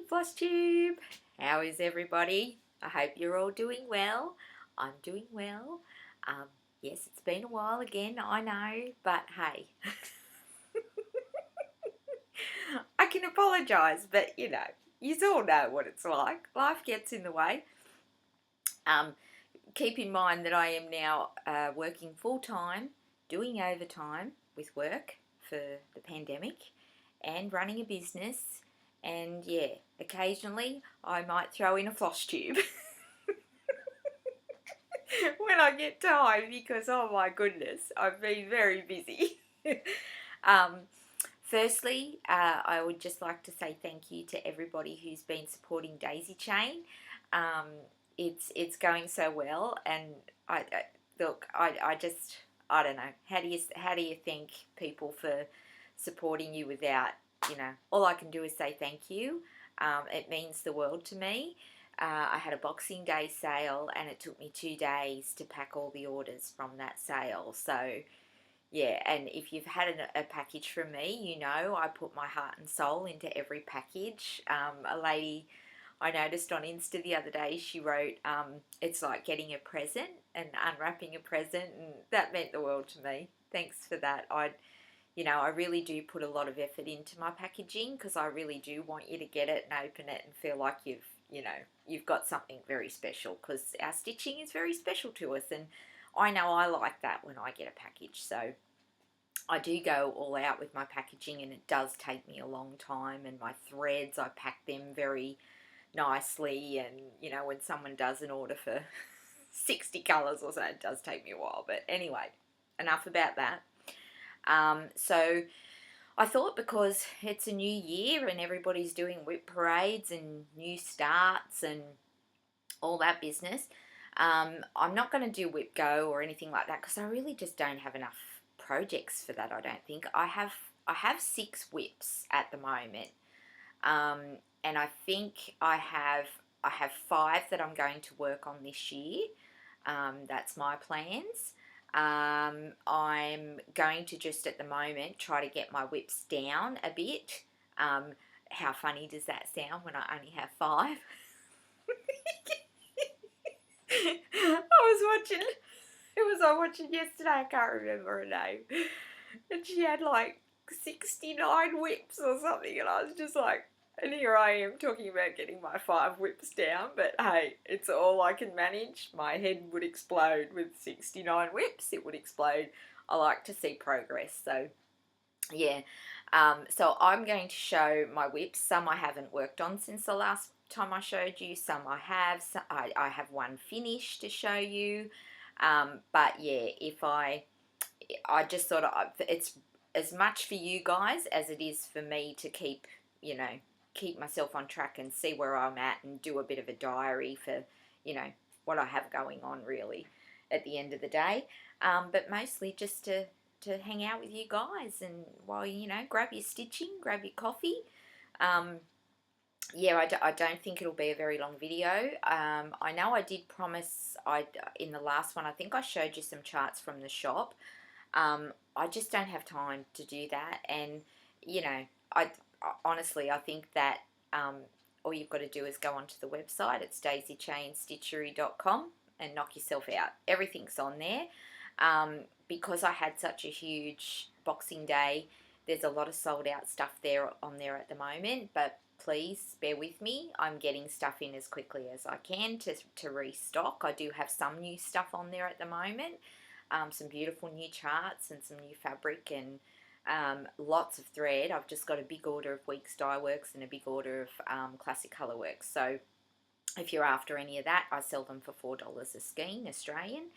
Flosstube! How is everybody? I hope you're all doing well. I'm doing well. Yes, it's been a while again, I know, but hey, I can apologise, but you all know what it's like. Life gets in the way. Keep in mind that I am now working full time, doing overtime with work for the pandemic, and running a business. And yeah, occasionally I might throw in a floss tube when I get time because, oh my goodness, I've been very busy. um, Firstly, I would just like to say thank you to everybody who's been supporting Daisy Chain. Um, it's going so well, and I just I don't know, how do you thank people for supporting you without, all I can do is say thank you. It means the world to me. I had a Boxing Day sale, and it took me 2 days to pack all the orders from that sale. So yeah, and if you've had a package from me, I put my heart and soul into every package. A lady I noticed on Insta the other day, she wrote, it's like getting a present and unwrapping a present, and that meant the world to me. Thanks for that. I really do put a lot of effort into my packaging because I really do want you to get it and open it and feel like you've got something very special, because our stitching is very special to us, and I know I like that when I get a package. So I do go all out with my packaging, and it does take me a long time, and my threads, I pack them very nicely, and when someone does an order for 60 colours or so, it does take me a while. But anyway, enough about that. So I thought, because it's a new year and everybody's doing whip parades and new starts and all that business, I'm not going to do whip go or anything like that, because I really just don't have enough projects for that. I don't think I have 6 whips at the moment, and I think I have 5 that I'm going to work on this year. That's my plans. I'm going to just at the moment try to get my whips down a bit. How funny does that sound when I only have 5? Who was I watching yesterday? I can't remember her name. And she had like 69 whips or something, and I was just like, and here I am talking about getting my 5 whips down, but hey, it's all I can manage. My head would explode with 69 whips. It would explode. I like to see progress, so yeah. So I'm going to show my whips. Some I haven't worked on since the last time I showed you. Some I have. I have one finished to show you. But yeah, I just thought it's as much for you guys as it is for me to keep myself on track and see where I'm at and do a bit of a diary for, what I have going on really at the end of the day. But mostly just to hang out with you guys, and while grab your stitching, grab your coffee. Yeah, I don't think it'll be a very long video. I know I did promise, in the last one, I think I showed you some charts from the shop. I just don't have time to do that, and I honestly, I think that all you've got to do is go onto the website. It's daisychainstitchery.com and knock yourself out. Everything's on there. Because I had such a huge Boxing Day, there's a lot of sold out stuff on there at the moment, but please bear with me. I'm getting stuff in as quickly as I can to restock. I do have some new stuff on there at the moment, some beautiful new charts and some new fabric, and lots of thread. I've just got a big order of Weeks Dye Works and a big order of Classic Colour Works. So if you're after any of that, I sell them for $4 a skein Australian.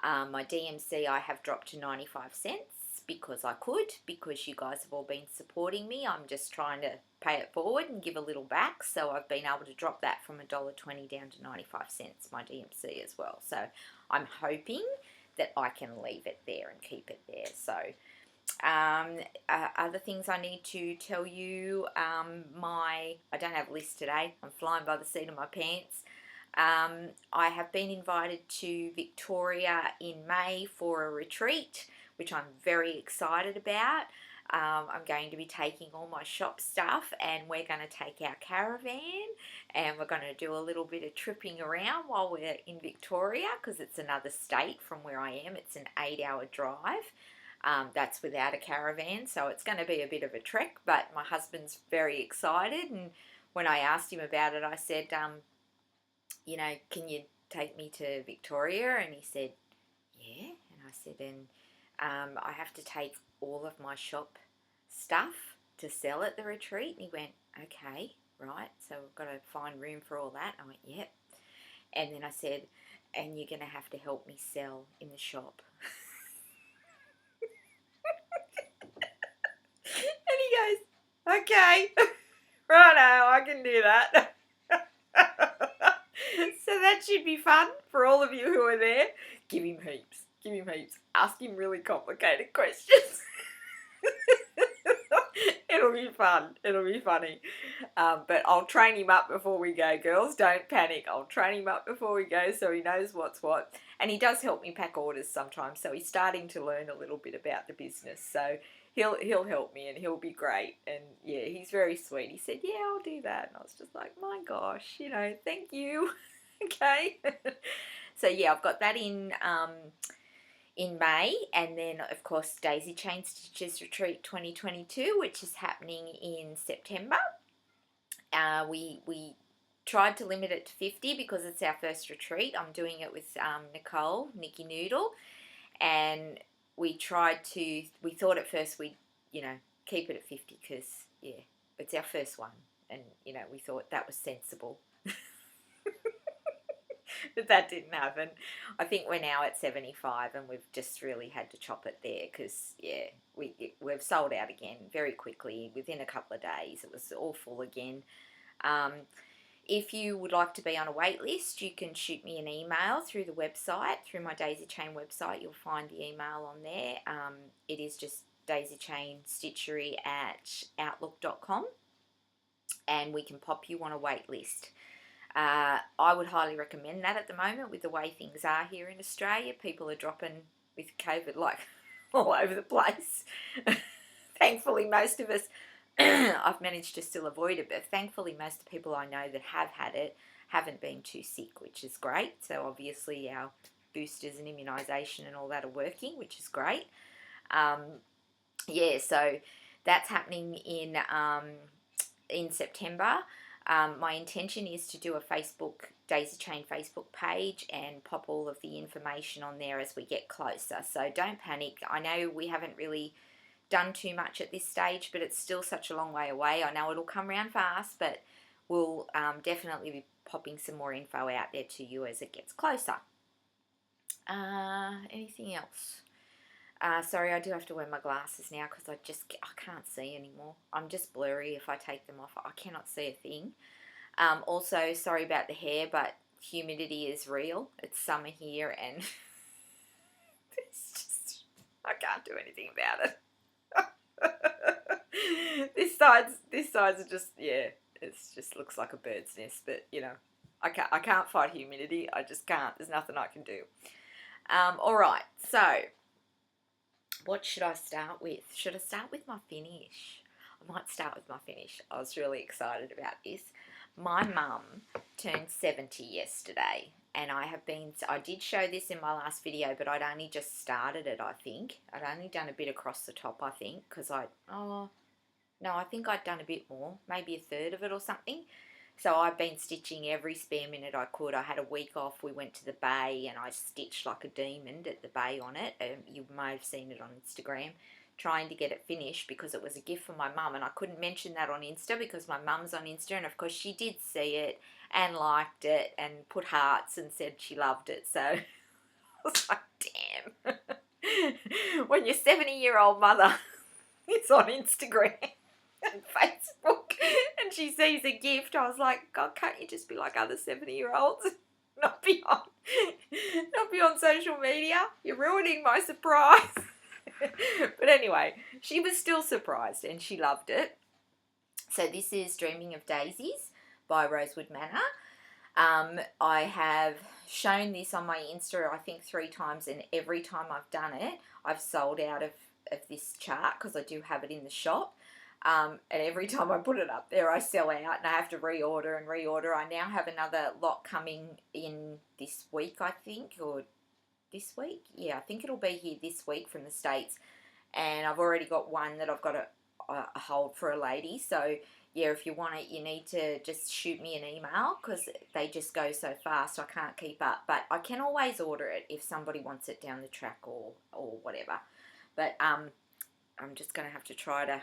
My DMC I have dropped to 95 cents because I could, because you guys have all been supporting me. I'm just trying to pay it forward and give a little back, so I've been able to drop that from $1.20 down to 95 cents, my DMC as well. So I'm hoping that I can leave it there and keep it there. So other things I need to tell you, I don't have a list today. I'm flying by the seat of my pants. I have been invited to Victoria in May for a retreat, which I'm very excited about. I'm going to be taking all my shop stuff, and we're going to take our caravan, and we're going to do a little bit of tripping around while we're in Victoria, because it's another state from where I am. It's an 8-hour drive. That's without a caravan, so it's going to be a bit of a trek, but my husband's very excited. And when I asked him about it, I said, you know, can you take me to Victoria? And he said, yeah. And I said, and I have to take all of my shop stuff to sell at the retreat. And he went, okay, right, so we've got to find room for all that. I went, yep. And then I said, and you're going to have to help me sell in the shop. And he goes, okay, righto, I can do that. So that should be fun for all of you who are there. Give him heaps. Give him heaps. Ask him really complicated questions. It'll be fun. It'll be funny. But I'll train him up before we go, girls. Don't panic. I'll train him up before we go so he knows what's what. And he does help me pack orders sometimes, so he's starting to learn a little bit about the business. So he'll help me, and he'll be great. And yeah, he's very sweet. He said, yeah, I'll do that. And I was just like, my gosh, you know, thank you. Okay. So yeah, I've got that in May, and then of course Daisy Chain Stitches Retreat 2022, which is happening in September. We tried to limit it to 50 because it's our first retreat. I'm doing it with Nicole, Nikki Noodle, and we thought at first we'd, you know, keep it at 50 because, yeah, it's our first one, and, you know, we thought that was sensible. But that didn't happen. I think we're now at 75, and we've just really had to chop it there because, yeah, we've sold out again very quickly. Within a couple of days, it was all full again. If you would like to be on a wait list, you can shoot me an email through the website, through my Daisy Chain website. You'll find the email on there. It is just daisychainstitchery@outlook.com, and we can pop you on a wait list. I would highly recommend that at the moment with the way things are here in Australia. People are dropping with COVID like all over the place. Thankfully, most of us, I've managed to still avoid it, but thankfully most of the people I know that have had it haven't been too sick, which is great. So obviously our boosters and immunisation and all that are working, which is great. Yeah, so that's happening in September. My intention is to do a Daisy Chain Facebook page and pop all of the information on there as we get closer. So don't panic. I know we haven't really done too much at this stage, but it's still such a long way away. I know it'll come around fast, but we'll definitely be popping some more info out there to you as it gets closer. Anything else? Sorry, I do have to wear my glasses now because I can't see anymore. I'm just blurry if I take them off. I cannot see a thing. Also, sorry about the hair, but humidity is real. It's summer here, and I can't do anything about it. This side's are just, yeah, it just looks like a bird's nest. But you know, I can't fight humidity. I just can't. There's nothing I can do. All right, so. What should I start with? Should I start with my finish? I might start with my finish. I was really excited about this. My mum turned 70 yesterday, and I did show this in my last video, but I'd only just started it, I think. I'd only done a bit across the top, I think, because I think I'd done a bit more, maybe a third of it or something. So I've been stitching every spare minute I could. I had a week off. We went to the bay and I stitched like a demon at the bay on it. You may have seen it on Instagram, trying to get it finished because it was a gift for my mum. And I couldn't mention that on Insta because my mum's on Insta. And of course she did see it and liked it and put hearts and said she loved it. So I was like, damn. When your 70-year-old mother is on Instagram and Facebook and she sees a gift, I was like, God, can't you just be like other 70-year-olds? Not be on social media. You're ruining my surprise. But anyway, she was still surprised and she loved it. So this is Dreaming of Daisies by Rosewood Manor. I have shown this on my Insta, I think 3 times, and every time I've done it, I've sold out of of this chart because I do have it in the shop. And every time I put it up there, I sell out and I have to reorder and reorder. I now have another lot coming in this week, I think, or this week. Yeah, I think it'll be here this week from the States. And I've already got one that I've got a hold for a lady. So, yeah, if you want it, you need to just shoot me an email because they just go so fast I can't keep up. But I can always order it if somebody wants it down the track or whatever. But I'm just going to have to try to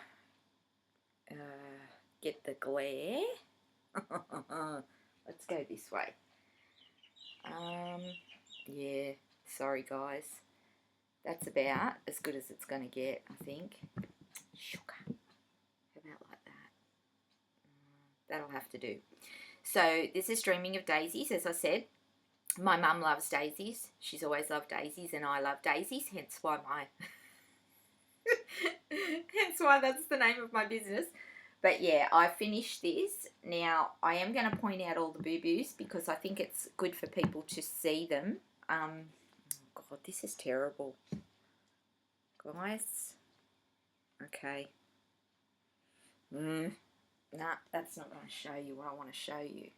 get the glare. Let's go this way. Yeah, sorry guys. That's about as good as it's going to get, I think. Sugar. How about like that? That'll have to do. So this is Dreaming of Daisies, as I said. My mum loves daisies. She's always loved daisies, and I love daisies, hence why that's the name of my business. But yeah, I finished this. Now, I am going to point out all the boo-boos because I think it's good for people to see them. God, this is terrible. Guys. Okay. Nah, that's not going to show you what I want to show you.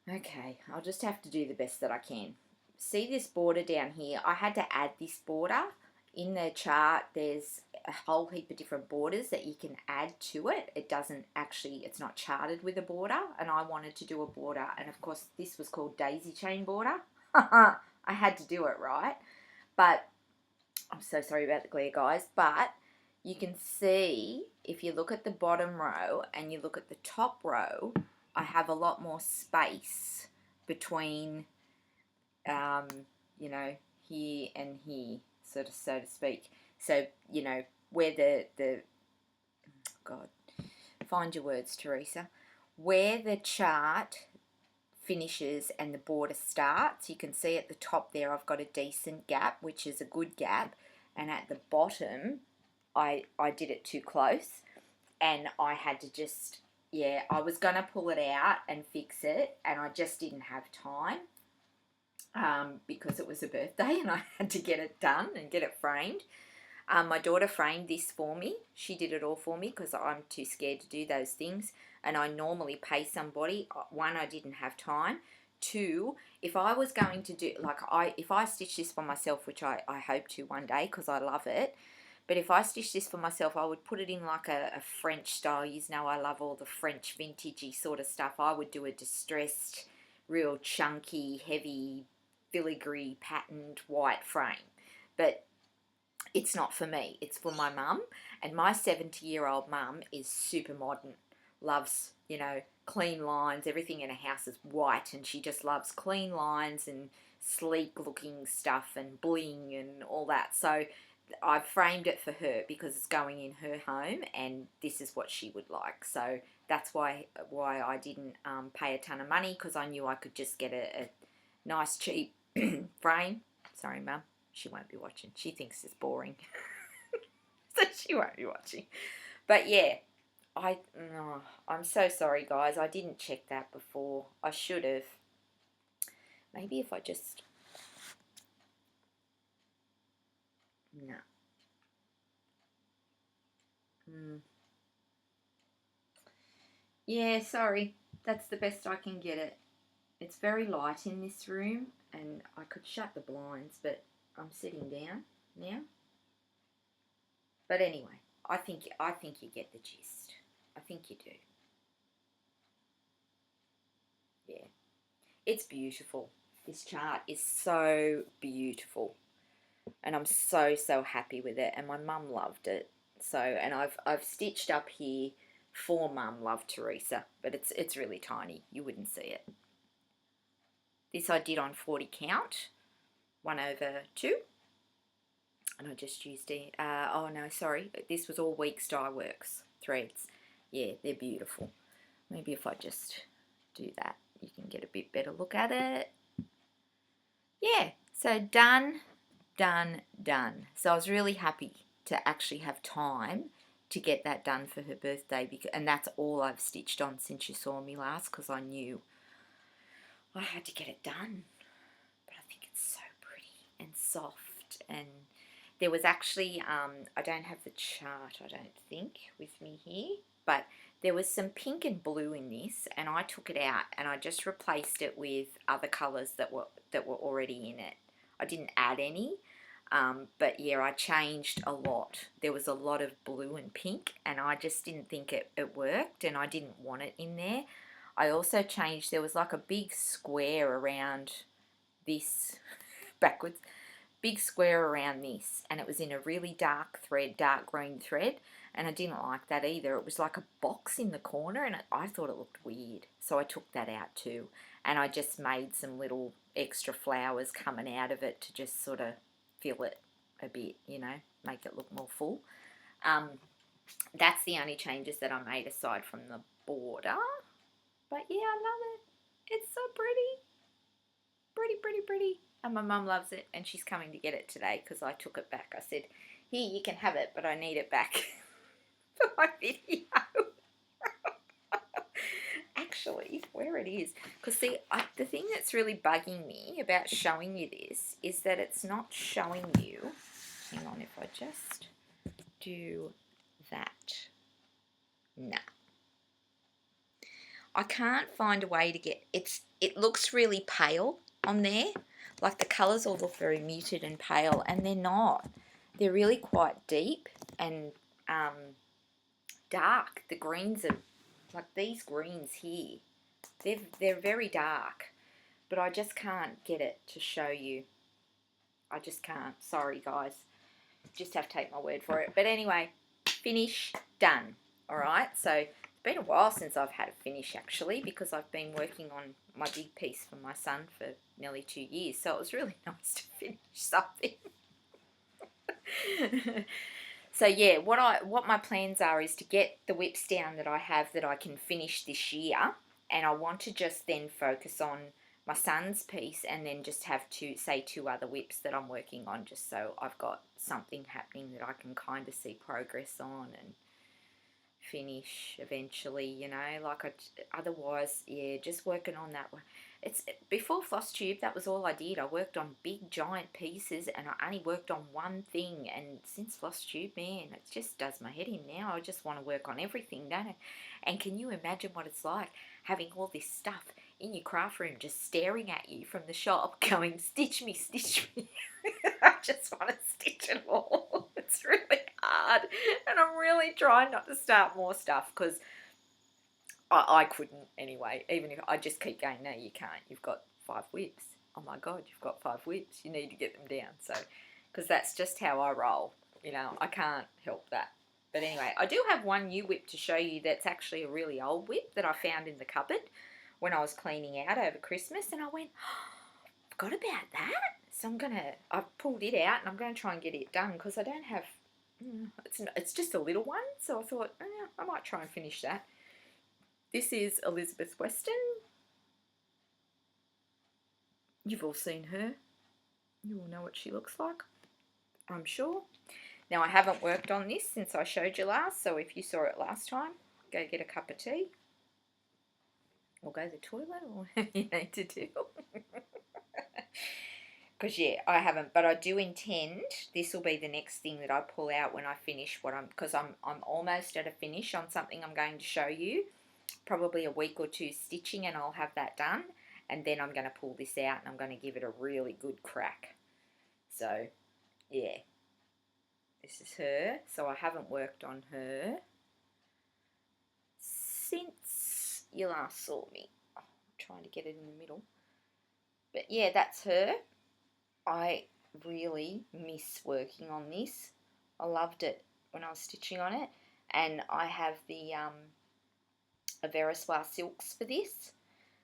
Okay, I'll just have to do the best that I can. See this border down here? I had to add this border. In the chart, there's a whole heap of different borders that you can add to it. It doesn't actually, it's not charted with a border, and I wanted to do a border, and of course this was called daisy chain border. I had to do it, right? But I'm so sorry about the glare, guys, but you can see if you look at the bottom row and you look at the top row, I have a lot more space between, you know, here and here, so to speak. So, you know, where the God, find your words, Teresa. Where the chart finishes and the border starts, you can see at the top there I've got a decent gap, which is a good gap, and at the bottom I did it too close, and I had to just, yeah, I was going to pull it out and fix it, and I just didn't have time because it was a birthday and I had to get it done and get it framed. My daughter framed this for me. She did it all for me because I'm too scared to do those things, and I normally pay somebody. One, I didn't have time. Two, if I was going to do, like, if I stitch this for myself, which I hope to one day because I love it, but if I stitch this for myself, I would put it in like a French style. You know, I love all the French vintagey sort of stuff. I would do a distressed, real chunky, heavy, filigree, patterned white frame. But it's not for me. It's for my mum. And my 70-year-old mum is super modern. Loves, you know, clean lines. Everything in her house is white, and she just loves clean lines and sleek-looking stuff and bling and all that. So I've framed it for her because it's going in her home, and this is what she would like. So that's why I didn't pay a ton of money, because I knew I could just get a nice cheap frame. Sorry, Mum. She won't be watching. She thinks it's boring. So she won't be watching. But yeah, I'm so sorry, guys. I didn't check that before. I should have. Maybe if I just... No. Yeah, sorry. That's the best I can get it. It's very light in this room, and I could shut the blinds, but I'm sitting down now. But anyway, I think you get the gist. I think you do. Yeah. It's beautiful. This chart is so beautiful. And I'm so happy with it, and my mum loved it. So, and I've stitched up here for Mum, love Teresa, but it's really tiny. You wouldn't see it. This I did on 40 count, 1/2, and I just used it. Oh no, sorry, this was all Weeks Dye Works threads. Yeah, they're beautiful. Maybe if I just do that, you can get a bit better look at it. Yeah, so done. So I was really happy to actually have time to get that done for her birthday, and that's all I've stitched on since you saw me last, because I knew I had to get it done. But I think it's so pretty. and soft. And there was actually, I don't have the chart, I don't think, with me here, but there was some pink and blue in this, and I took it out and I just replaced it with other colours that were already in it. I didn't add any, but yeah, I changed a lot. There was a lot of blue and pink, and I just didn't think it worked, and I didn't want it in there. I also changed, there was like a big square around this, backwards, big square around this, and it was in a really dark thread, dark green thread, and I didn't like that either. It was like a box in the corner, and I thought it looked weird, so I took that out too, and I just made some little extra flowers coming out of it to just sort of fill it a bit, you know, make it look more full. That's the only changes that I made aside from the border, but yeah, I love it. It's so pretty. Pretty. And my mum loves it, and she's coming to get it today because I took it back. I said, here, you can have it, but I need it back for my video. Actually, where it is, because see, the thing that's really bugging me about showing you this is that it's not showing you. Hang on, if I just do that. No. I can't find a way to get, it looks really pale on there. Like the colours all look very muted and pale, and they're not. They're really quite deep and dark. The greens are, like these greens here, they're very dark, but I just can't get it to show you. I just can't. Sorry, guys. Just have to take my word for it. But anyway, finish, done. All right, so it's been a while since I've had a finish, actually, because I've been working on my big piece for my son for nearly 2 years, so it was really nice to finish something. So yeah, what my plans are is to get the whips down that I have that I can finish this year, and I want to just then focus on my son's piece and then just have two other whips that I'm working on, just so I've got something happening that I can kind of see progress on and finish eventually, you know. Like otherwise, yeah, just working on that one. It's before Flosstube, that was all I did. I worked on big giant pieces, and I only worked on one thing. And since Flosstube, man, it just does my head in now. I just want to work on everything, don't I? And can you imagine what it's like having all this stuff in your craft room just staring at you from the shop, going, stitch me, stitch me. I just want to stitch it all. It's really hard, and I'm really trying not to start more stuff because I couldn't anyway. Even if I just keep going, no, you can't. You've got 5 whips. Oh my God, you've got 5 whips. You need to get them down. So, because that's just how I roll. You know, I can't help that. But anyway, I do have one new whip to show you that's actually a really old whip that I found in the cupboard when I was cleaning out over Christmas, and I went, oh, I forgot about that. So I've pulled it out, and I'm going to try and get it done because I don't have, it's just a little one. So I thought, I might try and finish that. This is Elizabeth Weston. You've all seen her. You all know what she looks like, I'm sure. Now, I haven't worked on this since I showed you last, so if you saw it last time, go get a cup of tea or go to the toilet or whatever you need to do. Because, yeah, I haven't, but I do intend this will be the next thing that I pull out when I finish because I'm almost at a finish on something I'm going to show you. Probably a week or two stitching, and I'll have that done, and then I'm going to pull this out and I'm going to give it a really good crack. So yeah, this is her. So I haven't worked on her since you last saw me. I'm trying to get it in the middle, but yeah, that's her. I really miss working on this. I loved it when I was stitching on it, and I have the Veriswa silks for this,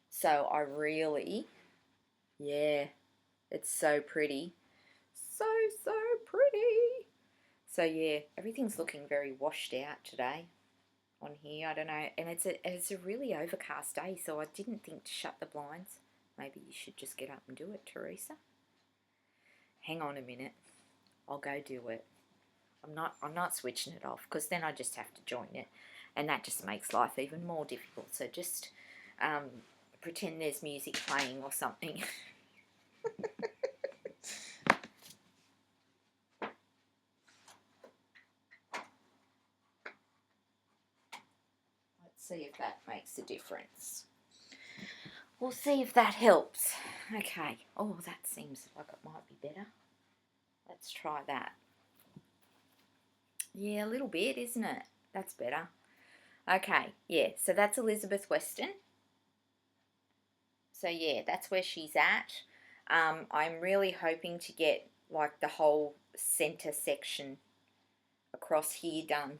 so I really, yeah, it's so pretty, so pretty. So yeah, everything's looking very washed out today on here. I don't know, and it's a really overcast day, so I didn't think to shut the blinds. Maybe you should just get up and do it, Teresa. Hang on a minute, I'll go do it. I'm not switching it off because then I just have to join it, and that just makes life even more difficult. So just pretend there's music playing or something. See if that makes a difference. We'll see if that helps. Okay. Oh, that seems like it might be better. Let's try that. Yeah, a little bit, isn't it? That's better. Okay, yeah, so that's Elizabeth Weston. So yeah, that's where she's at. I'm really hoping to get like the whole centre section across here done.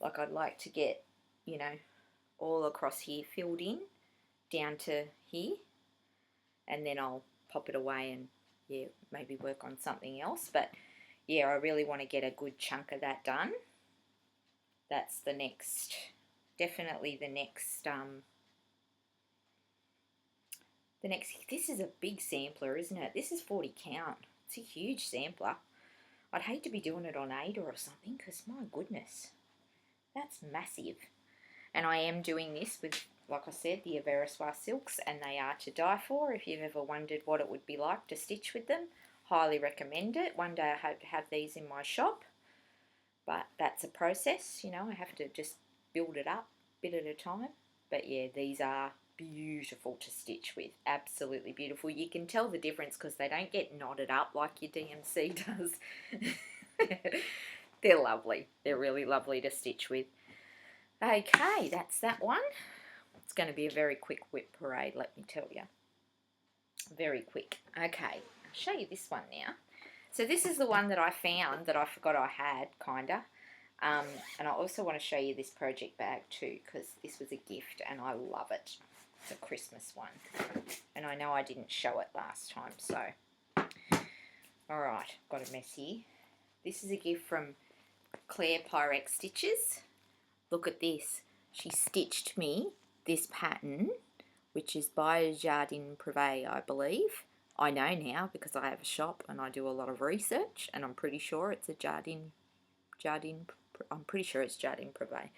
Like I'd like to get, you know, all across here filled in down to here, and then I'll pop it away and yeah, maybe work on something else. But yeah, I really want to get a good chunk of that done. That's the next, definitely the next, this is a big sampler, isn't it? This is 40 count. It's a huge sampler. I'd hate to be doing it on Ada or something, because my goodness, that's massive. And I am doing this with, like I said, the Averiswa silks, and they are to die for. If you've ever wondered what it would be like to stitch with them, highly recommend it. One day I hope to have these in my shop, but that's a process, you know. I have to just build it up bit at a time. But yeah, these are beautiful to stitch with, absolutely beautiful. You can tell the difference because they don't get knotted up like your DMC does. They're lovely. They're really lovely to stitch with. Okay, that's that one. It's going to be a very quick whip parade, let me tell you. Very quick. Okay, I'll show you this one now. So this is the one that I found that I forgot I had, kinda. And I also want to show you this project bag too, because this was a gift and I love it. It's a Christmas one. And I know I didn't show it last time, so. Alright, got a mess here. This is a gift from Claire Pyrex Stitches. Look at this. She stitched me this pattern, which is by Jardin Privé, I believe. I know now because I have a shop and I do a lot of research, and I'm pretty sure it's a Jardin Privé.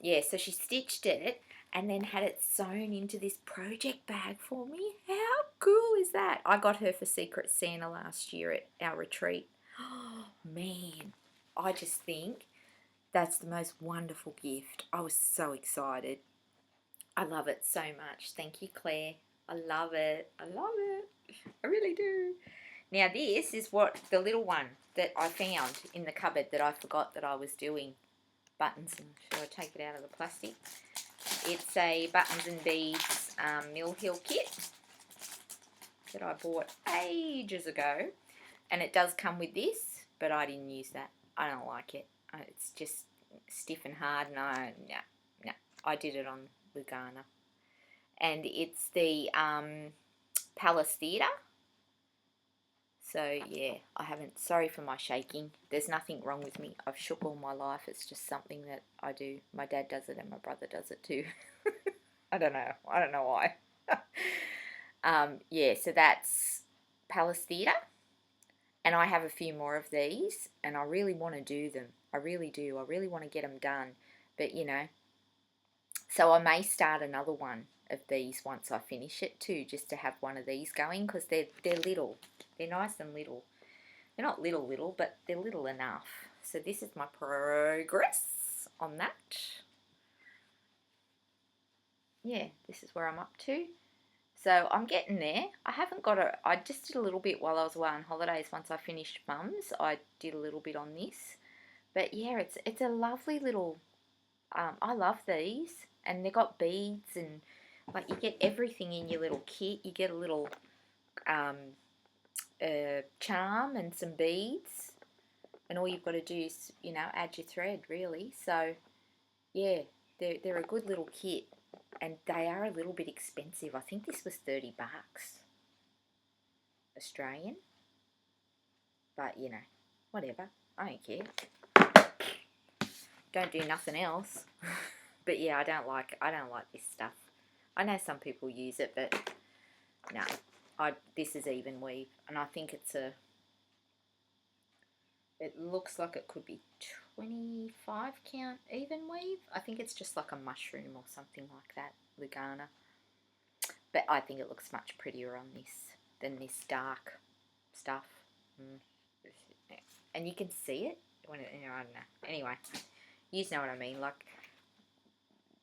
Yeah, so she stitched it and then had it sewn into this project bag for me. How cool is that? I got her for Secret Santa last year at our retreat. Oh, man, I just think that's the most wonderful gift. I was so excited. I love it so much. Thank you, Claire. I love it. I love it. I really do. Now this is what the little one that I found in the cupboard that I forgot that I was doing. Buttons, and should I take it out of the plastic? It's a buttons and beads Mill Hill kit that I bought ages ago, and it does come with this, but I didn't use that. I don't like it. It's just stiff and hard, and no. I did it on Lugana, and it's the Palace Theatre. So yeah, I haven't, sorry for my shaking. There's nothing wrong with me. I've shook all my life. It's just something that I do. My dad does it and my brother does it too. I don't know why. Yeah, so that's Palace Theatre. And I have a few more of these, and I really want to do them. I really do. I really want to get them done. But, you know, so I may start another one of these once I finish it too, just to have one of these going, because they're little. They're nice and little. They're not little, but they're little enough. So this is my progress on that. Yeah, this is where I'm up to. So I'm getting there. I haven't got a, I just did a little bit while I was away on holidays. Once I finished Mum's, I did a little bit on this. But yeah, it's a lovely little, I love these. And they've got beads and like you get everything in your little kit. You get a little charm and some beads. And all you've got to do is, you know, add your thread really. So yeah, they're a good little kit. And they are a little bit expensive. I think this was 30 bucks Australian. But, you know, whatever. I don't care. Don't do nothing else. But yeah, I don't like this stuff. I know some people use it, but no. This is even weave, and I think it looks like it could be 25 count even weave. I think it's just like a mushroom or something like that, Lugana. But I think it looks much prettier on this than this dark stuff. And you can see it when it, you know, I don't know. Anyway, you know what I mean. Like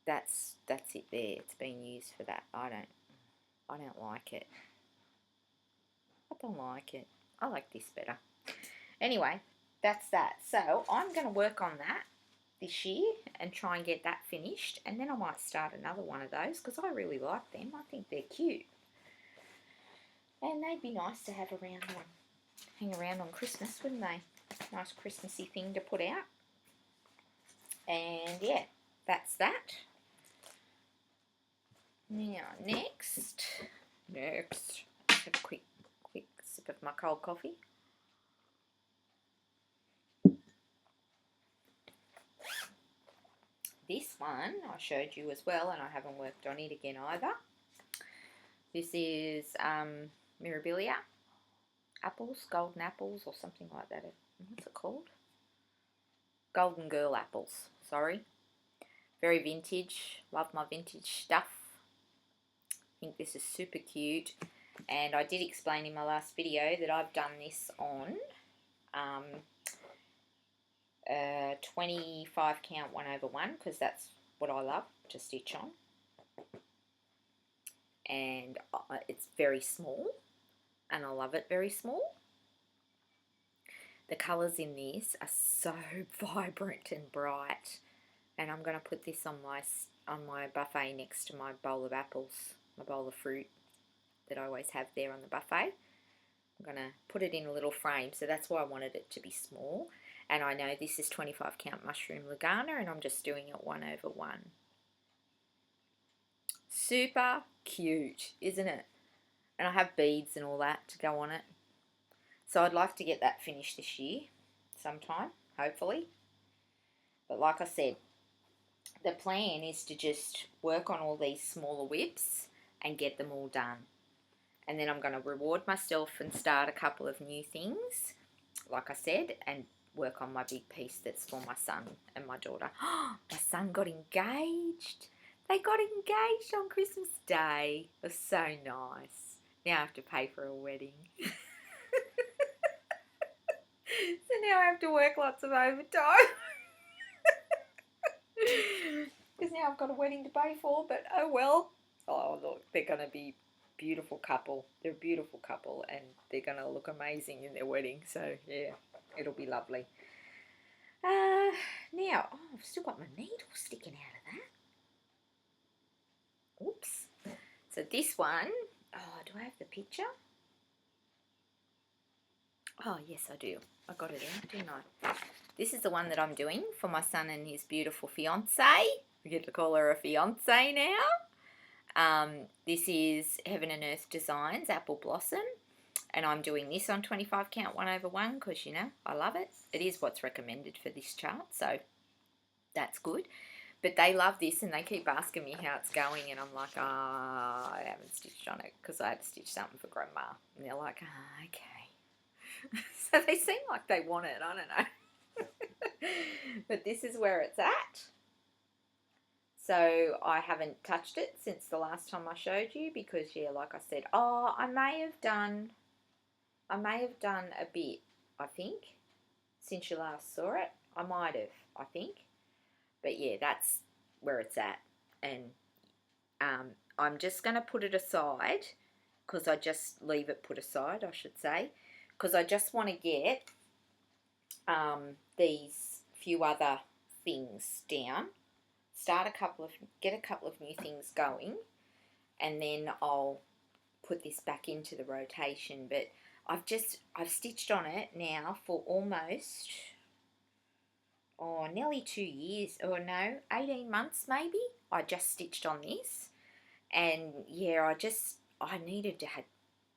that's it there. It's been used for that. I don't like it. I don't like it. I like this better. Anyway, that's that. So I'm going to work on that this year and try and get that finished, and then I might start another one of those because I really like them. I think they're cute, and they'd be nice to have around on, hang around on Christmas, wouldn't they? Nice Christmassy thing to put out. And yeah, that's that. Now next, let's have a quick sip of my cold coffee. This one I showed you as well, and I haven't worked on it again either. This is Mirabilia apples, golden apples or something like that. What's it called? Golden Girl apples, sorry. Very vintage, love my vintage stuff. I think this is super cute, and I did explain in my last video that I've done this on 25 count 1/1 because that's what I love to stitch on, and it's very small and I love it very small. The colours in this are so vibrant and bright, and I'm going to put this on my buffet next to my bowl of apples, my bowl of fruit that I always have there on the buffet. I'm going to put it in a little frame, so that's why I wanted it to be small. And I know this is 25 count mushroom Lugana, and I'm just doing it 1/1. Super cute, isn't it? And I have beads and all that to go on it. So I'd like to get that finished this year sometime, hopefully. But like I said, the plan is to just work on all these smaller whips and get them all done. And then I'm going to reward myself and start a couple of new things, like I said, and work on my big piece that's for my son and my daughter. My son got engaged. They got engaged on Christmas Day. It was so nice. Now I have to pay for a wedding. So now I have to work lots of overtime. Because now I've got a wedding to pay for, but oh well. Oh look, they're going to be a beautiful couple. They're a beautiful couple, and they're going to look amazing in their wedding. So yeah, it'll be lovely. Now, oh, I've still got my needle sticking out of that. Oops. So this one, oh, do I have the picture? Oh, yes, I do. I got it in, didn't I? This is the one that I'm doing for my son and his beautiful fiancée. We get to call her a fiancée now. This is Heaven and Earth Designs, Apple Blossom. And I'm doing this on 25 count 1/1 because, you know, I love it. It is what's recommended for this chart, so that's good. But they love this and they keep asking me how it's going, and I'm like, I haven't stitched on it because I had to stitch something for Grandma. And they're like, okay. So they seem like they want it, I don't know. But this is where it's at. So I haven't touched it since the last time I showed you because, yeah, like I said, I may have done a bit, I think, since you last saw it. I might have, I think. But yeah, that's where it's at. And I'm just going to put it aside because I just leave it put aside, I should say. Because I just want to get these few other things down. Get a couple of new things going. And then I'll put this back into the rotation. But I've stitched on it now for almost, nearly 2 years, or no, 18 months maybe. I just stitched on this, and yeah, I needed to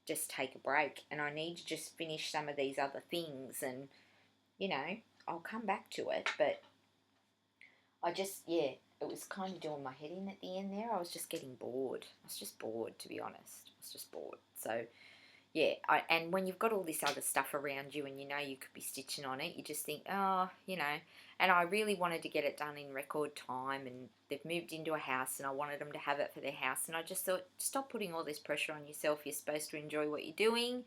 just take a break, and I need to just finish some of these other things, and you know, I'll come back to it, but it was kind of doing my head in at the end there. I was just getting bored. I was just bored, to be honest. I was just bored. So yeah, and when you've got all this other stuff around you and you know you could be stitching on it, you just think, you know, and I really wanted to get it done in record time, and they've moved into a house and I wanted them to have it for their house, and I just thought, stop putting all this pressure on yourself. You're supposed to enjoy what you're doing.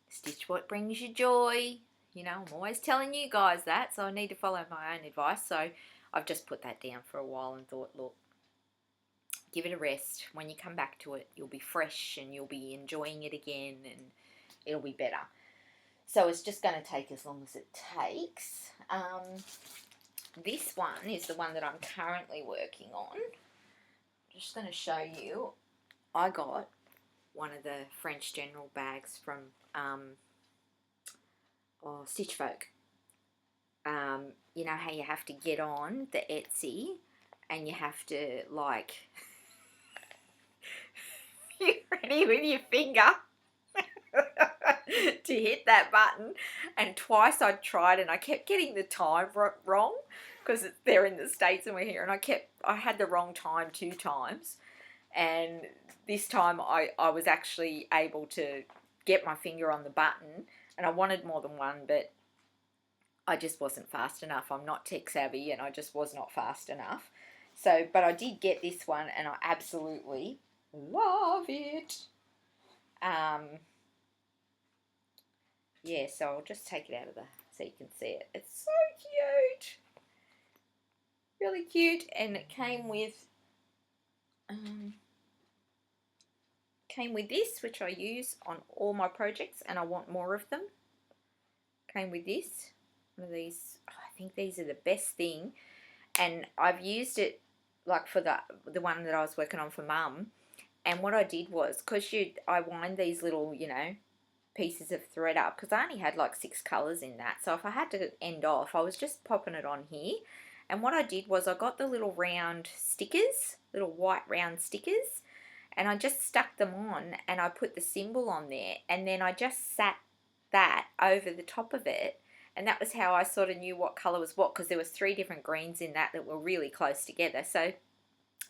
Stitch what brings you joy. You know, I'm always telling you guys that, so I need to follow my own advice. So I've just put that down for a while and thought, look, give it a rest. When you come back to it, you'll be fresh and you'll be enjoying it again, and it'll be better. So it's just going to take as long as it takes. This one is the one that I'm currently working on. I'm just going to show you. I got one of the French General bags from Stitch Folk. You know how you have to get on the Etsy and you have to, like, you're ready with your finger to hit that button, and twice I tried and I kept getting the time wrong because they're in the States and we're here, and I had the wrong time 2 times, and this time I was actually able to get my finger on the button, and I wanted more than one, but I just wasn't fast enough. I'm not tech savvy and I just was not fast enough. So, but I did get this one and I absolutely love it. Yeah, so I'll just take it out of so you can see it. It's so cute. Really cute. And it came with this, which I use on all my projects, and I want more of them. Came with this. One of these, I think these are the best thing. And I've used it like for the one that I was working on for Mum. And what I did was, because I wind these little, you know, pieces of thread up, because I only had like 6 colours in that. So if I had to end off, I was just popping it on here. And what I did was I got the little round stickers, little white round stickers, and I just stuck them on and I put the symbol on there, and then I just sat that over the top of it, and that was how I sort of knew what colour was what, because there was 3 different greens in that were really close together. So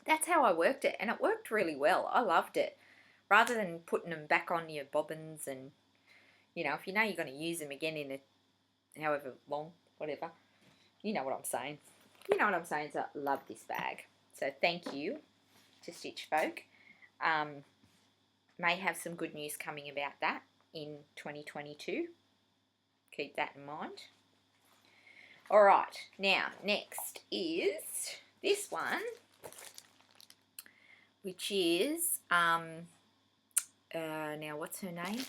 that's how I worked it, and it worked really well. I loved it. Rather than putting them back on your bobbins, and you know, if you know you're going to use them again in however long, whatever, you know what I'm saying. You know what I'm saying. So I love this bag. So thank you to Stitch Folk. May have some good news coming about that in 2022. Keep that in mind. All right, now next is this one, which is now what's her name?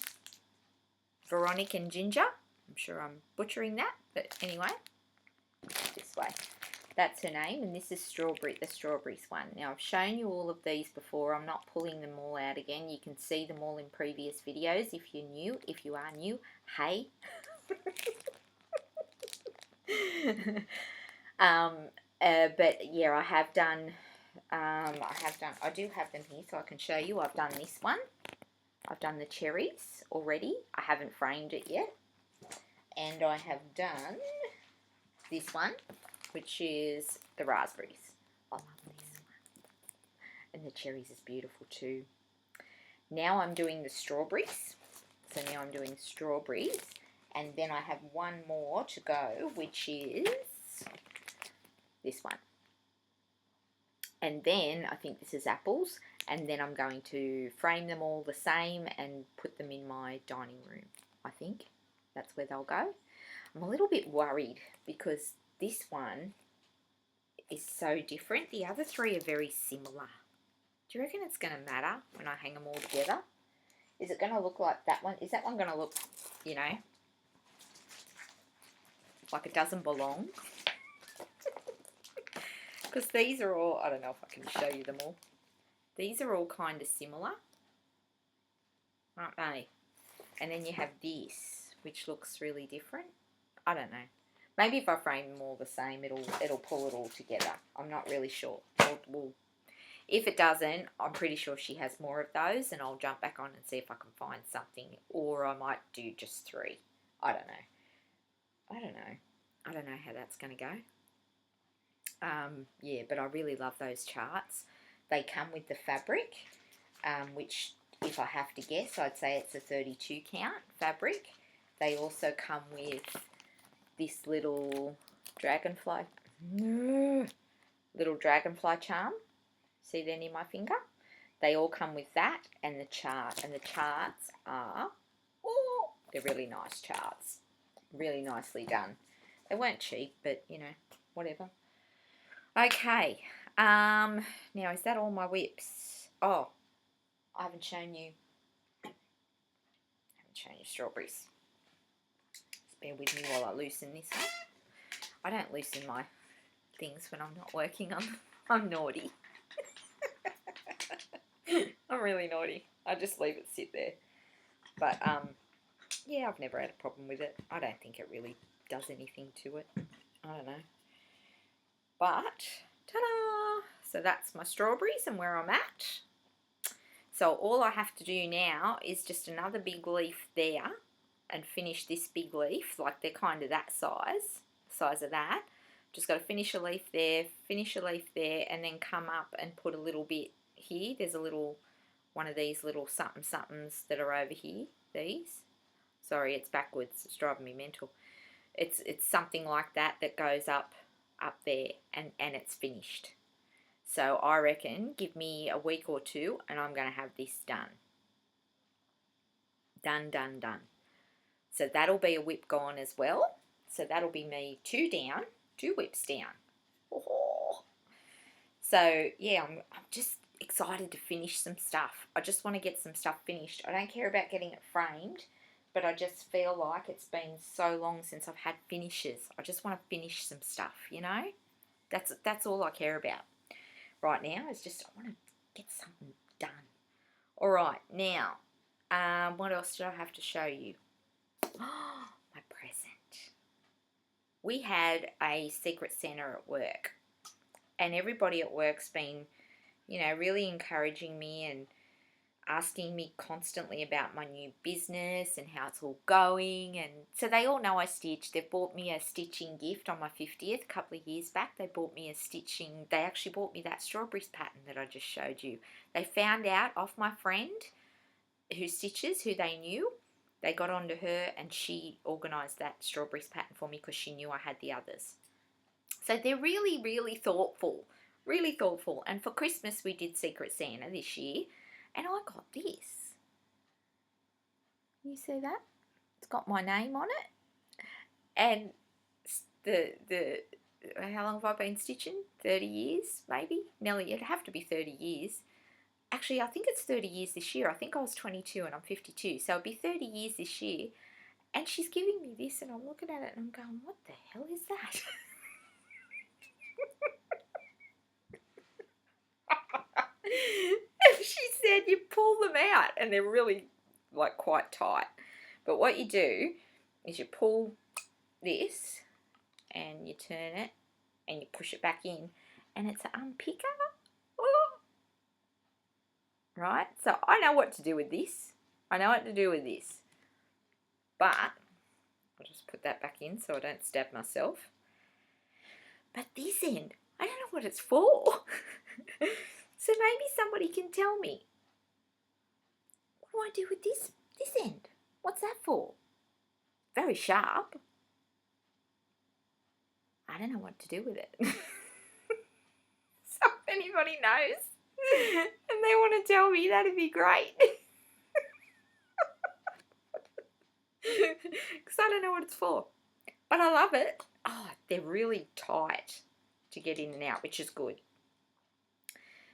Veronica and Ginger. I'm sure I'm butchering that, but anyway, this way. That's her name, and this is the strawberries one. Now, I've shown you all of these before. I'm not pulling them all out again. You can see them all in previous videos if you're new. If you are new, hey. But yeah, I do have them here so I can show you. I've done this one. I've done the cherries already. I haven't framed it yet. And I have done this one, which is the raspberries. I love this one. And the cherries is beautiful too. Now I'm doing the strawberries. So now I'm doing strawberries. And then I have one more to go, which is this one. And then I think this is apples. And then I'm going to frame them all the same and put them in my dining room. I think that's where they'll go. I'm a little bit worried because this one is so different. The other 3 are very similar. Do you reckon it's going to matter when I hang them all together? Is it going to look like that one? Is that one going to look, you know, like it doesn't belong? Because these are all, I don't know if I can show you them all. These are all kind of similar, aren't they? And then you have this, which looks really different. I don't know. Maybe if I frame them all the same, it'll pull it all together. I'm not really sure. If it doesn't, I'm pretty sure she has more of those, and I'll jump back on and see if I can find something, or I might do just 3. I don't know. I don't know how that's going to go. Yeah, but I really love those charts. They come with the fabric, which, if I have to guess, I'd say it's a 32 count fabric. They also come with this little dragonfly charm. See that in my finger? They all come with that and the chart. And the charts are, they're really nice charts. Really nicely done. They weren't cheap, but, you know, whatever. Okay. Now, is that all my whips? Oh, I haven't shown you strawberries. Just bear with me while I loosen this up. I don't loosen my things when I'm not working. I'm naughty. I'm really naughty. I just leave it sit there. But yeah, I've never had a problem with it. I don't think it really does anything to it. I don't know. But ta-da! So that's my strawberries and where I'm at. So all I have to do now is just another big leaf there and finish this big leaf. Like they're kind of that size of that. Just got to finish a leaf there, and then come up and put a little bit here. There's a little, one of these little somethings that are over here. These. Sorry, it's backwards. It's driving me mental. It's something like that goes up there, and it's finished. So I reckon give me a week or two and I'm going to have this done. Done. So that'll be a whip gone as well. So that'll be me 2 whips down. Oh. So yeah, I'm just excited to finish some stuff. I just want to get some stuff finished. I don't care about getting it framed, but I just feel like it's been so long since I've had finishes. I just want to finish some stuff, you know? That's all I care about right now, is just I want to get something done. All right, now, what else did I have to show you? Oh, my present. We had a Secret Santa at work, and everybody at work's been, you know, really encouraging me and asking me constantly about my new business and how it's all going. And so they all know I stitch. They've bought me a stitching gift on my 50th a couple of years back. They actually bought me that strawberries pattern that I just showed you. They found out off my friend who stitches, who they knew. They got onto her and she organised that strawberries pattern for me because she knew I had the others. So they're really, really thoughtful. Really thoughtful. And for Christmas we did Secret Santa this year. And I got this. You see that? It's got my name on it. And how long have I been stitching? 30 years, maybe? Nelly, it'd have to be 30 years. Actually, I think it's 30 years this year. I think I was 22 and I'm 52. So it'll be 30 years this year. And she's giving me this and I'm looking at it and I'm going, what the hell is that? And she said you pull them out and they're really like quite tight. But what you do is you pull this and you turn it and you push it back in and it's an unpicker. Oh. Right, so I know what to do with this. But I'll just put that back in so I don't stab myself. But this end, I don't know what it's for. So maybe somebody can tell me. What do I do with this end? What's that for? Very sharp. I don't know what to do with it. So if anybody knows and they want to tell me, that'd be great. Because I don't know what it's for. But I love it. Oh, they're really tight to get in and out, which is good.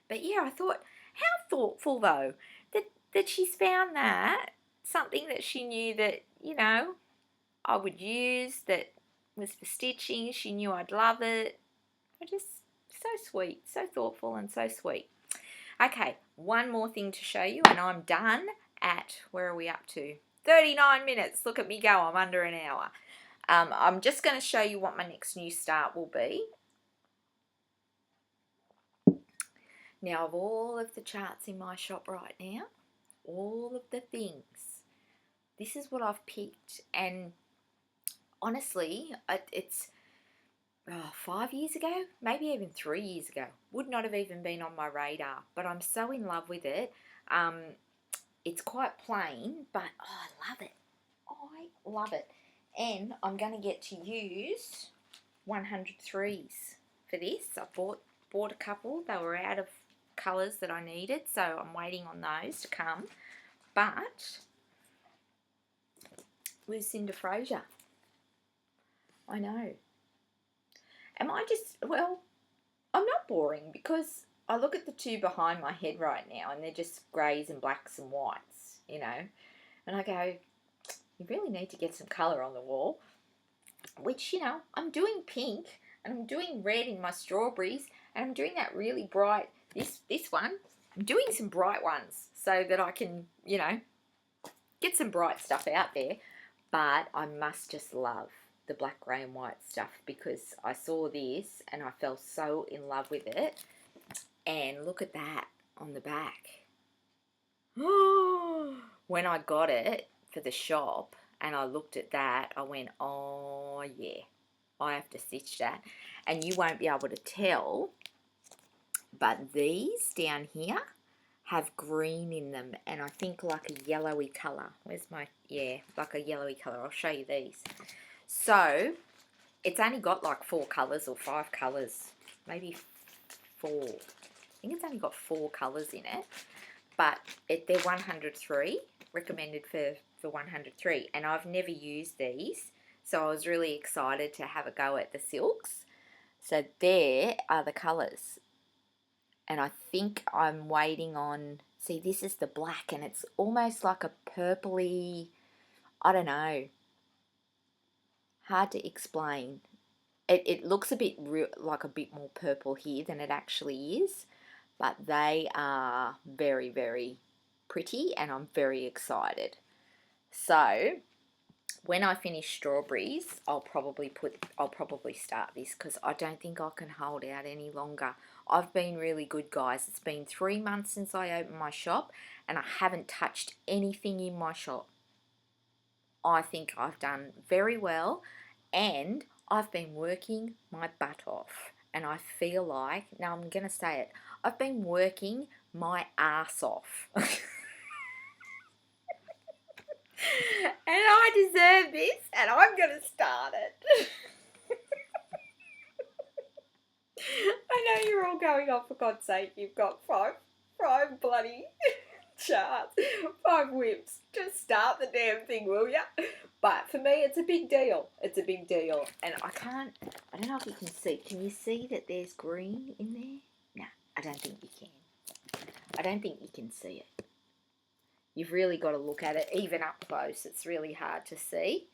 But yeah, I thought, how thoughtful though, that she's found that, something that she knew that, you know, I would use, that was for stitching. She knew I'd love it. So sweet, so thoughtful and so sweet. Okay, one more thing to show you and I'm done at, where are we up to? 39 minutes. Look at me go, I'm under an hour. I'm just going to show you what my next new start will be. Now, of all of the charts in my shop right now, all of the things, this is what I've picked. And honestly, it's 5 years ago, maybe even 3 years ago, would not have even been on my radar. But I'm so in love with it. It's quite plain, but I love it. I love it. And I'm going to get to use 103s for this. I bought a couple. They were out of colours that I needed, so I'm waiting on those to come. But Lucinda Fraser, I know. Am I just, well, I'm not boring because I look at the two behind my head right now and they're just greys and blacks and whites, you know. And I go, you really need to get some colour on the wall. Which, you know, I'm doing pink and I'm doing red in my strawberries and I'm doing that really bright, this one. I'm doing some bright ones so that I can, you know, get some bright stuff out there. But I must just love the black, grey and white stuff because I saw this and I fell so in love with it. And look at that on the back. When I got it for the shop and I looked at that, I went, oh yeah, I have to stitch that. And you won't be able to tell, but these down here have green in them and I think like a yellowy colour. Where's my, yeah, like a yellowy colour. I'll show you these. So it's only got like 4 colours or 5 colours, maybe 4. I think it's only got 4 colours in it, but they're 103, recommended for 103, and I've never used these, so I was really excited to have a go at the silks. So there are the colours. And I think I'm waiting on, see this is the black and it's almost like a purpley, I don't know, hard to explain. It looks a bit like a bit more purple here than it actually is, but they are very, very pretty and I'm very excited. So when I finish strawberries, I'll probably start this because I don't think I can hold out any longer. I've been really good, guys. It's been 3 months since I opened my shop and I haven't touched anything in my shop. I think I've done very well and I've been working my butt off. And I feel like, now I'm going to say it, I've been working my ass off. And I deserve this, and I'm going to start it. I know you're all going, oh, for God's sake, you've got five bloody charts, 5 whips. Just start the damn thing, will ya? But for me, it's a big deal. It's a big deal. And I don't know if you can see. Can you see that there's green in there? No, I don't think you can. I don't think you can see it. You've really got to look at it, even up close. It's really hard to see.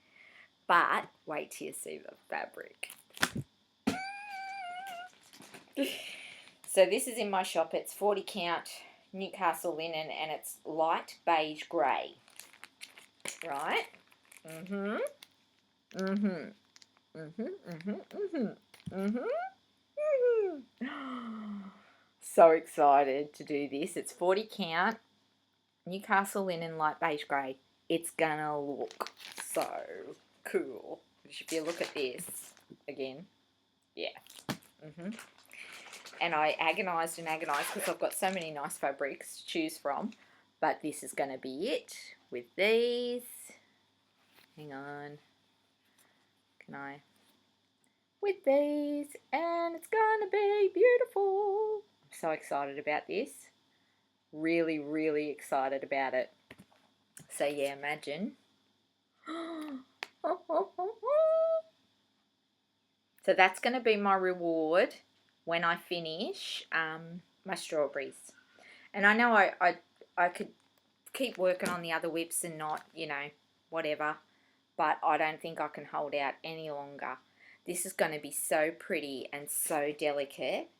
But wait till you see the fabric. So this is in my shop. It's 40 count Newcastle linen and it's light beige grey. Right? So excited to do this. It's 40 count Newcastle linen light beige grey. It's gonna look so cool. If you look at this again, yeah. And I agonised and agonised because I've got so many nice fabrics to choose from. But this is going to be it with these. Hang on. Can I? With these. And it's going to be beautiful. I'm so excited about this. Really, really excited about it. So yeah, imagine. So that's going to be my reward when I finish my strawberries. And I know I could keep working on the other whips and not, you know, whatever. But I don't think I can hold out any longer. This is going to be so pretty and so delicate.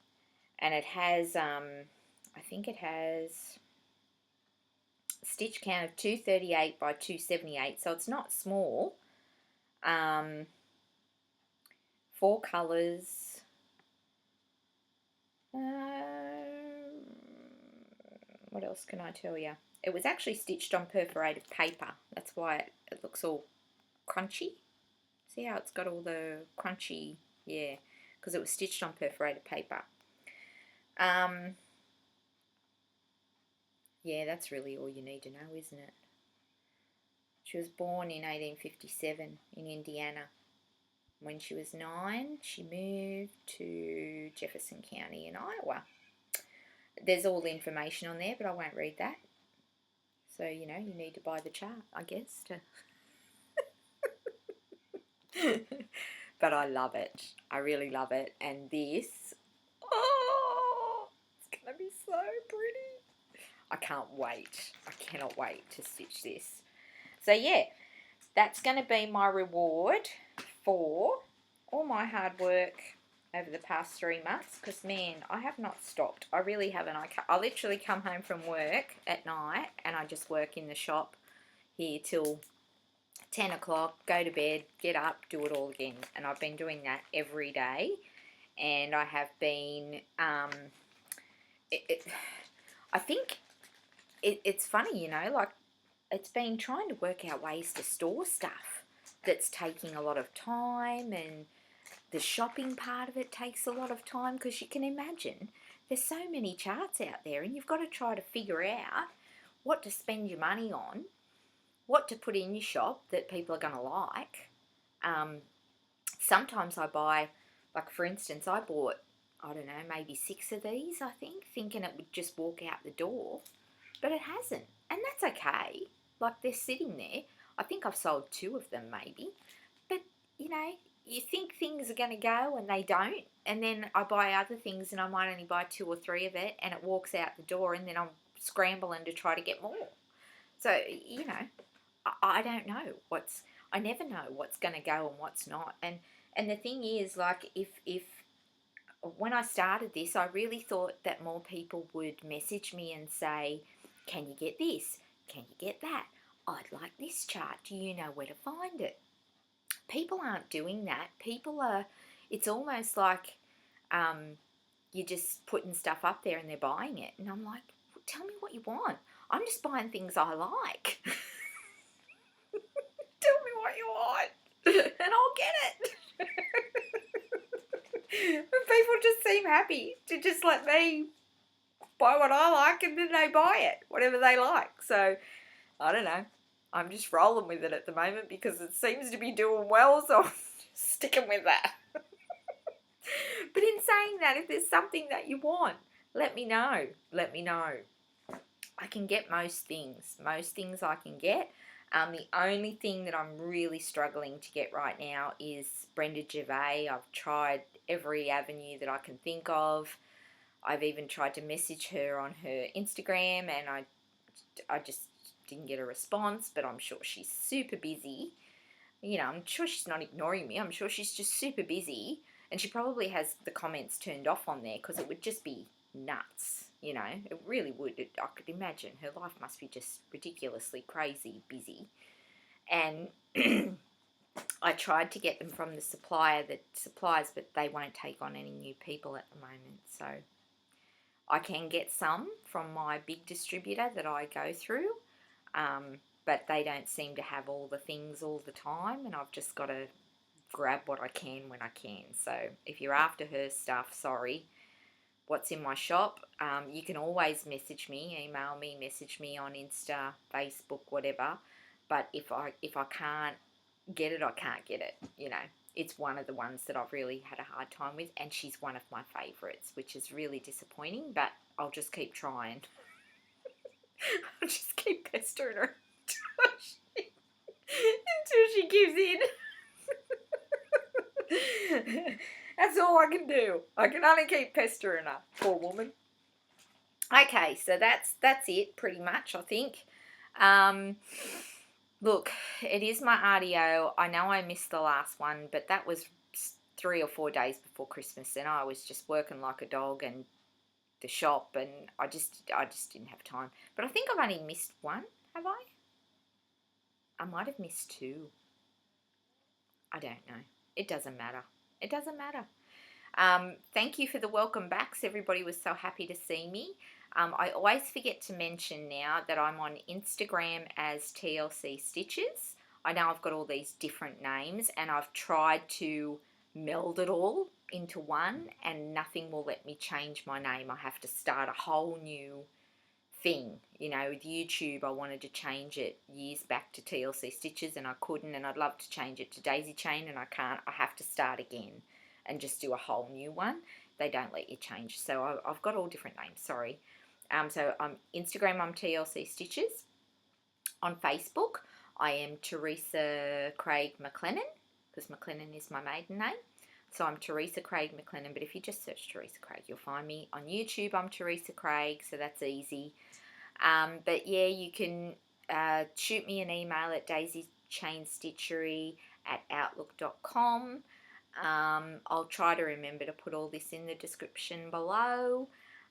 And it has, I think it has stitch count of 238 by 278. So it's not small. 4 colours. What else can I tell you? It was actually stitched on perforated paper. That's why it looks all crunchy. See how it's got all the crunchy, yeah, because it was stitched on perforated paper. Yeah, that's really all you need to know, isn't it? She was born in 1857 in Indiana. When she was 9, she moved to Jefferson County in Iowa. There's all the information on there, but I won't read that. So, you know, you need to buy the chart, I guess. But I love it. I really love it. And this, oh, I can't wait. I cannot wait to stitch this. So yeah, that's going to be my reward for all my hard work over the past 3 months, because man, I have not stopped. I really haven't. I literally come home from work at night and I just work in the shop here till 10 o'clock, go to bed, get up, do it all again. And I've been doing that every day. And I have been, I think it's funny, you know, like it's been trying to work out ways to store stuff that's taking a lot of time, and the shopping part of it takes a lot of time, because you can imagine there's so many charts out there and you've got to try to figure out what to spend your money on, what to put in your shop that people are going to like. Sometimes I buy, like for instance, I bought, I don't know, maybe 6 of these, I think, thinking it would just walk out the door, but it hasn't, and that's okay. Like, they're sitting there. I think I've sold 2 of them maybe, but you know, you think things are going to go and they don't, and then I buy other things and I might only buy 2 or 3 of it and it walks out the door, and then I'm scrambling to try to get more. So, you know, I don't know I never know what's going to go and what's not. And the thing is, like, if when I started this, I really thought that more people would message me and say, can you get this? Can you get that? I'd like this chart. Do you know where to find it? People aren't doing that. People are, it's almost like you're just putting stuff up there and they're buying it. And I'm like, well, tell me what you want. I'm just buying things I like. Tell me what you want and I'll get it. But people just seem happy to just let me buy what I like, and then they buy it, whatever they like. So, I don't know. I'm just rolling with it at the moment because it seems to be doing well, so I'm just sticking with that. But in saying that, if there's something that you want, let me know. Let me know. I can get most things. Most things I can get. The only thing that I'm really struggling to get right now is Brenda Gervais. I've tried every avenue that I can think of. I've even tried to message her on her Instagram, and I just didn't get a response, but I'm sure she's super busy. You know, I'm sure she's not ignoring me. I'm sure she's just super busy, and she probably has the comments turned off on there, because it would just be nuts. You know, it really would. I could imagine her life must be just ridiculously crazy busy. And I tried to get them from the suppliers, but they won't take on any new people at the moment. So I can get some from my big distributor that I go through, but they don't seem to have all the things all the time, and I've just got to grab what I can when I can. So if you're after her stuff, sorry. What's in my shop, you can always message me, email me, message me on Insta, Facebook, whatever. But if I can't get it, I can't get it. You know, it's one of the ones that I've really had a hard time with, and she's one of my favourites, which is really disappointing, but I'll just keep trying. I'll just keep pestering her until she gives in. That's all I can do. I can only keep pestering her, poor woman. Okay, so that's it pretty much, I think. Look, it is my RDO. I know I missed the last one, but that was 3 or 4 days before Christmas, and I was just working like a dog and the shop, and I just didn't have time. But I think I've only missed 1, have I? I might have missed 2. I don't know. It doesn't matter. It doesn't matter. Thank you for the welcome backs. Everybody was so happy to see me. I always forget to mention now that I'm on Instagram as TLC Stitches. I know I've got all these different names, and I've tried to meld it all into one, and nothing will let me change my name. I have to start a whole new thing. You know, with YouTube, I wanted to change it years back to TLC Stitches, and I couldn't, and I'd love to change it to Daisy Chain, and I can't. I have to start again and just do a whole new one. They don't let you change. So I've got all different names, sorry. So on Instagram, I'm TLC Stitches. On Facebook, I am Teresa Craig McLennan, because McLennan is my maiden name. So I'm Teresa Craig McLennan, but if you just search Teresa Craig, you'll find me. On YouTube, I'm Teresa Craig, so that's easy. But yeah, you can shoot me an email at daisychainstitchery@outlook.com. I'll try to remember to put all this in the description below.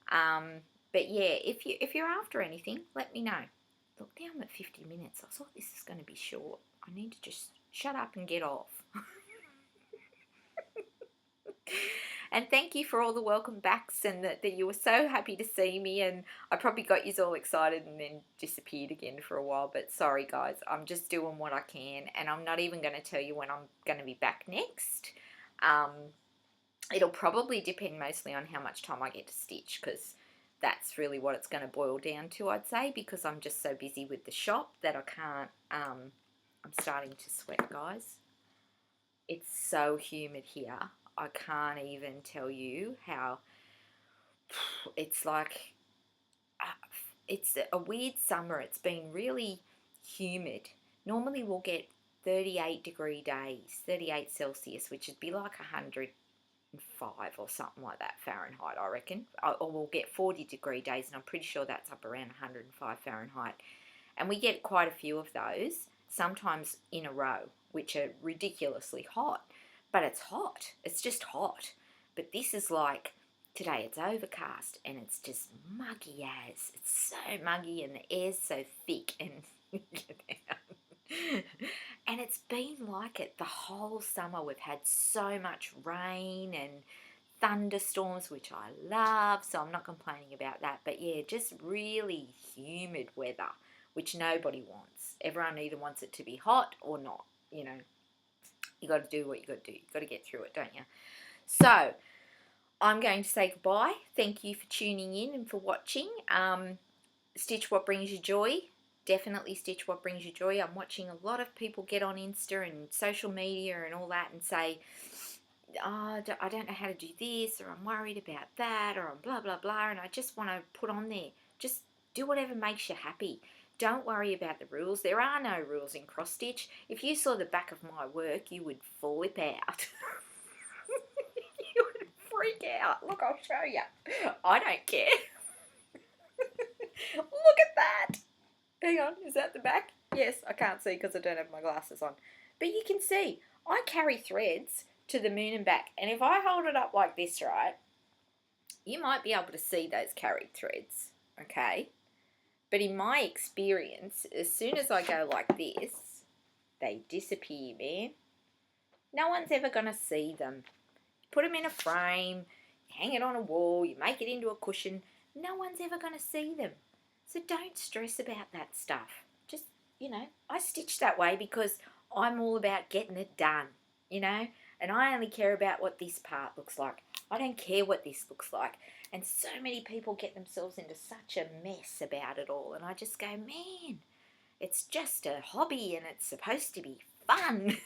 But yeah, if you're after anything, let me know. Look, now I'm at 50 minutes. I thought this is going to be short. I need to just shut up and get off. And thank you for all the welcome backs, and that you were so happy to see me, and I probably got you all excited and then disappeared again for a while. But sorry guys, I'm just doing what I can, and I'm not even going to tell you when I'm going to be back next. It'll probably depend mostly on how much time I get to stitch, because that's really what it's going to boil down to, I'd say, because I'm just so busy with the shop that I can't. I'm starting to sweat, guys. It's so humid here. I can't even tell you how. It's like, it's a weird summer. It's been really humid. Normally we'll get 38-degree days, 38 Celsius, which would be like 105 or something like that Fahrenheit, I reckon. Or we'll get 40-degree days, and I'm pretty sure that's up around 105 Fahrenheit. And we get quite a few of those, sometimes in a row, which are ridiculously hot. But it's hot. It's just hot. But this is like, today it's overcast and it's just muggy as. It's so muggy and the air's so thick and and it's been like it the whole summer. We've had so much rain and thunderstorms, which I love, so I'm not complaining about that. But yeah, just really humid weather, which nobody wants. Everyone either wants it to be hot or not, you know. You got to do what you got to do. You got to get through it, don't you? So I'm going to say goodbye. Thank you for tuning in and for watching. Stitch what brings you joy. Definitely stitch what brings you joy. I'm watching a lot of people get on Insta and social media and all that and say, oh, I don't know how to do this, or I'm worried about that, or I'm blah, blah, blah. And I just want to put on there, just do whatever makes you happy. Don't worry about the rules. There are no rules in cross stitch. If you saw the back of my work, you would flip out. You would freak out. Look, I'll show you. I don't care. Look at that. Hang on, is that the back? Yes, I can't see because I don't have my glasses on. But you can see, I carry threads to the moon and back. And if I hold it up like this, right, you might be able to see those carried threads, okay? But in my experience, as soon as I go like this, they disappear, man. No one's ever going to see them. Put them in a frame, hang it on a wall, you make it into a cushion. No one's ever going to see them. So don't stress about that stuff. Just, you know, I stitch that way because I'm all about getting it done, you know. And I only care about what this part looks like. I don't care what this looks like. And so many people get themselves into such a mess about it all. And I just go, man, it's just a hobby and it's supposed to be fun.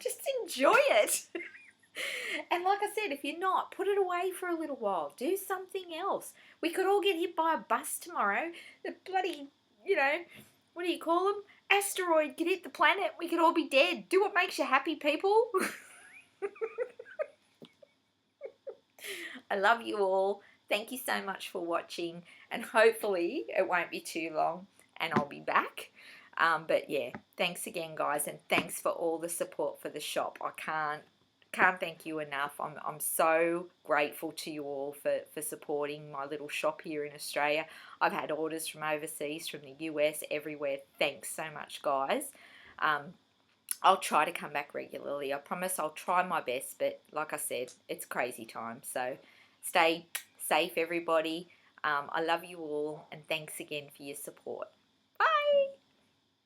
Just enjoy it. And like I said, if you're not, put it away for a little while. Do something else. We could all get hit by a bus tomorrow. The bloody, you know, what do you call them? Asteroid could hit the planet. We could all be dead. Do what makes you happy, people. I love you all. Thank you so much for watching. And hopefully it won't be too long and I'll be back. But yeah, thanks again, guys. And thanks for all the support for the shop. I can't thank you enough. I'm so grateful to you all for supporting my little shop here in Australia. I've had orders from overseas, from the US, everywhere. Thanks so much, guys. I'll try to come back regularly. I promise I'll try my best, but like I said, it's crazy time. So stay safe, everybody. I love you all, and thanks again for your support.